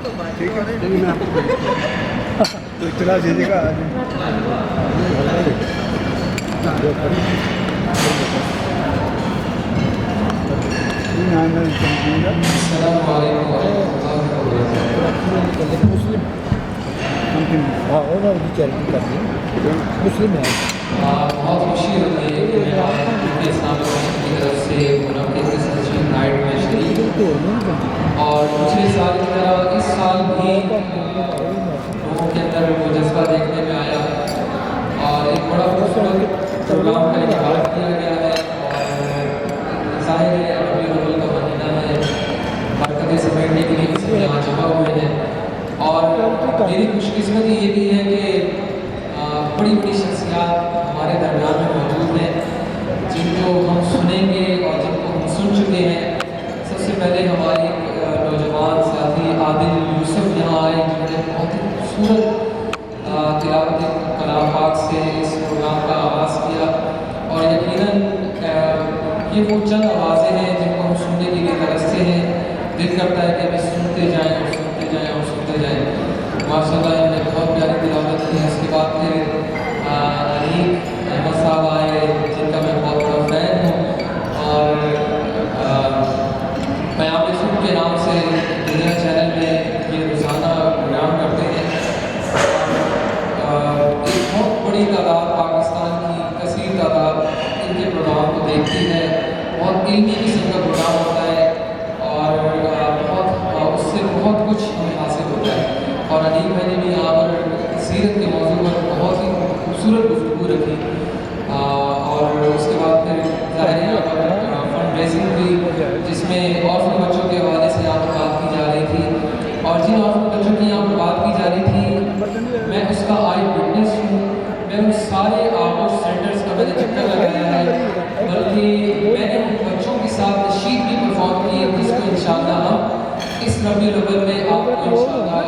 ٹھیک ہے میں آپ کو تو اطلاع دیجیے گا السلام علیکم مسلم مسلم ہے. بہت خوشی ہوتی ہے کہ میں آپ اسلام کی طرف سے منعقد اس اچھی نائٹ میں شریک اور پچھلے سال کی طرح اس سال بھی لوگوں کے اندر وہ جذبہ دیکھنے میں آیا اور ایک بڑا خوبصورت پروگرام کا انعقاد کیا گیا ہے اور ظاہر ہے ربیع الاول کا مہینہ ہے برکتیں سمیٹنے کے لیے سب یہاں جمع ہوئے ہیں اور میری خوش قسمتی یہ بھی ہے کہ بڑی بڑی شخصیات ہمارے درمیان میں موجود ہیں جن کو ہم سنیں گے اور جن کو ہم سن چکے ہیں. سب سے پہلے ہماری نوجوان ساتھی عادل یوسف یہاں آئے جنہوں نے بہت ہی خوبصورت تلاوت کلام پاک سے اس پروگرام کا آغاز کیا اور یقیناً یہ وہ چند آوازیں ہیں جن کو ہم سننے کے لیے ترستے ہیں. دل کرتا ہے کہ ہمیں سنتے جائیں اور سنتے جائیں اور سنتے جائیں. ماشاء اللہ انہوں نے بہت پیاری تلاوت کی. اس کے بعد پھر علیق احمد صاحب آئے جن کا میں بہت بڑا فین ہوں اور پیام صبح کے نام سے دنیا چینل میں یہ روزانہ پروگرام کرتے ہیں. ایک بہت بڑی تعداد پاکستان کی کثیر تعداد ان کے پروگرام کو دیکھتی ہے. بہت علمی قسم کا پروگرام ہوتا ہے اور اس سے بہت کچھ ہمیں حاصل ہوتا ہے. اور علیق بھائی نے بھی یہاں پر سیرت کے موضوع پر بہت ہی خوبصورت گفتگو رکھی اور اس کے بعد پھر ظاہر یہاں پر فنڈ ریزنگ ہوئی جس میں آرفن بچوں کے حوالے سے یہاں پر بات کی جا رہی تھی اور جن آرفن بچوں کی یہاں پر بات کی جا رہی تھی میں اس کا آئی وٹنس ہوں. میں ان سارے آؤٹ سینٹرز کا میں نے چکر لگایا ہے بلکہ میں نے ان بچوں کے ساتھ نشید بھی پرفارم کی جس کو انشاءاللہ ہم اس ربیع الاول میں آپ کو انشاءاللہ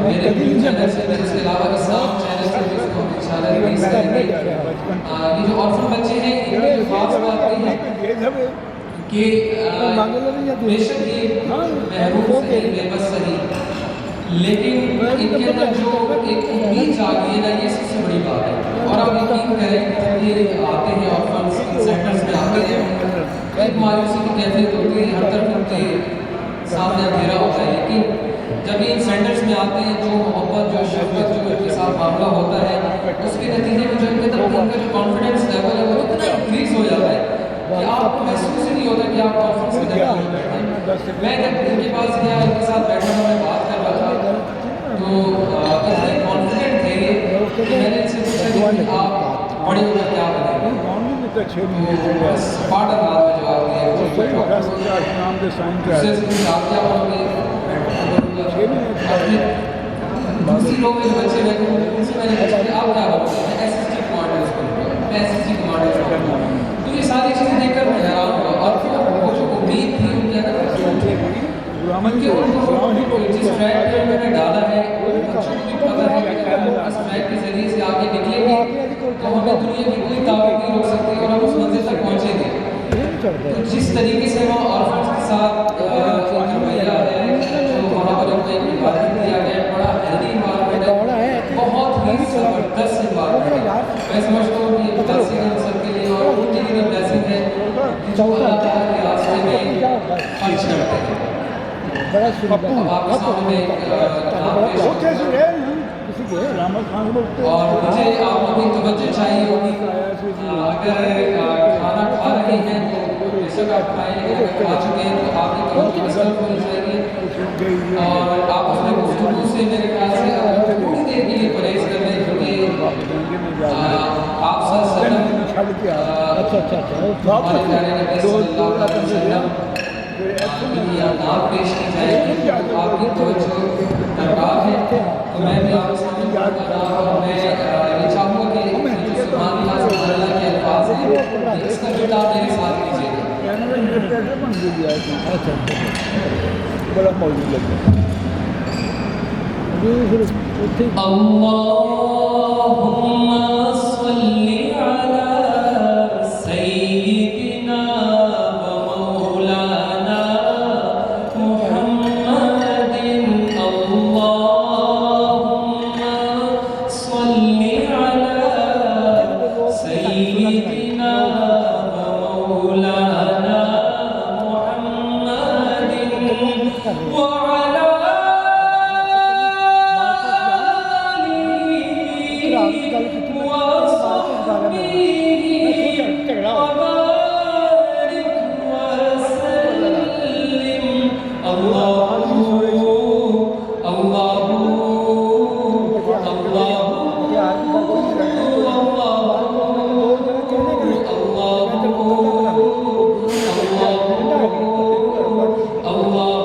میرے یوٹیوب چینل سے بھی اس کے علاوہ اسلام چینل سے بھی اس کو انشاءاللہ ریلیز کریں گے. یہ جو آرفن بچے ہیں ان کی جو خاص بات یہ ہے کہ بے شک یہ محروم صحیح بے بس صحیح لیکن ان کے اندر جو ایک امید جاگی ہے نا یہ سب سے بڑی بات ہے. اور آپ یقین کریں کہ یہ آتے ہیں آرفن سینٹرز میں آتے ہیں ایک مایوسی کی کیفیت ہوتی ہے. ہر طرف ان کے سامنے اندھیرا ہوتا ہے لیکن جب یہ ان سینٹرز میں آتے ہیں جو محبت جو شفقت جو ان کے ساتھ معاملہ ہوتا ہے اس کے نتیجے میں جو ان کے طرف ان کا جو کانفیڈنس لیول ہے وہ اتنا انکریز ہو جاتا ہے کہ آپ کو محسوس ہی نہیں ہوتا کہ آپ کانفرنس میں بیٹھے ہیں. میں جب ان کے پاس گیا ان کے ساتھ بیٹھا میں بات کر رہا تھا تو اتنے کانفیڈنٹ تھے کہ میں نے ان سے پوچھا کہ آپ بڑے ہو کر کیا بنیں گے. سپاٹ انداز میں جواب دیا آپ کیا بنو گے. دوسری لوگ میرے بچے بیٹھے ان سے میں نے پوچھا کہ آپ کیا بنو گے. میں ایس ایس ٹی کمانڈرز بنوں گا میں ایس ایس ٹی کمانڈرز بنوں گا. تو یہ ساری چیزیں دیکھ کر میں حیران ہوا اور پھر وہ جو امید تھی ان کے اندر کیونکہ ان کو جس ٹریک پہ انہوں نے ڈالا ہے بچوں کو بھی پتہ ہے کہ اگر وہ اس ٹریک کے ذریعے سے آگے نکلیں گے تو ہمیں دنیا کی کوئی طاقت نہیں روک سکتی اور ہم اس منزل تک پہنچیں گے. تو جس طریقے سے وہاں آرفنز کے ساتھ رویہ ہے جو وہاں پر ان کو ایک عبادت کیا گیا ہے بڑا ہیلدی انوائرمنٹ ہے بہت ہی زبردست انوائرمنٹ ہے. میں سمجھتا ہوں کہ یہ بلیسنگ ہے سب کے لیے اور ان کے لیے بھی بلیسنگ ہے جو اللہ تعالیٰ کے راستے میں خرچ کرتے ہیں. اب آپ کے سامنے ایک نام پیش کروں اور مجھے آپ لوگوں کی توجہ چاہیے ہوگی. اگر کھانا کھا رہے ہیں تو بے شک آپ کھائیں اگر کھا چکے ہیں تو آپ کی توجہ مصرف ہونی چاہیے اور آپ اپنے گفتگو سے میرے خیال سے تھوڑی دیر کے لیے پرہیز کر لیں کیونکہ آپ صلی اللہ علیہ وسلم ہمارے پیارے نبی صلی اللہ علیہ وسلم کی نام پیش کی جائے گی آپ کی توجہ درکار ہے. تو میں بھی آپ کے سامنے بات کر رہا ہوں اور میں یہ چاہوں گا کہ جو سبحان اللہ سبحان اللہ کے الفاظ ہیں اس کا جوتا آپ میرے ساتھ لیجیے گا. اللہم صلی علی سیدنا و مولانا محمد وعلى آله وصحبه وبارك وسلم الله الله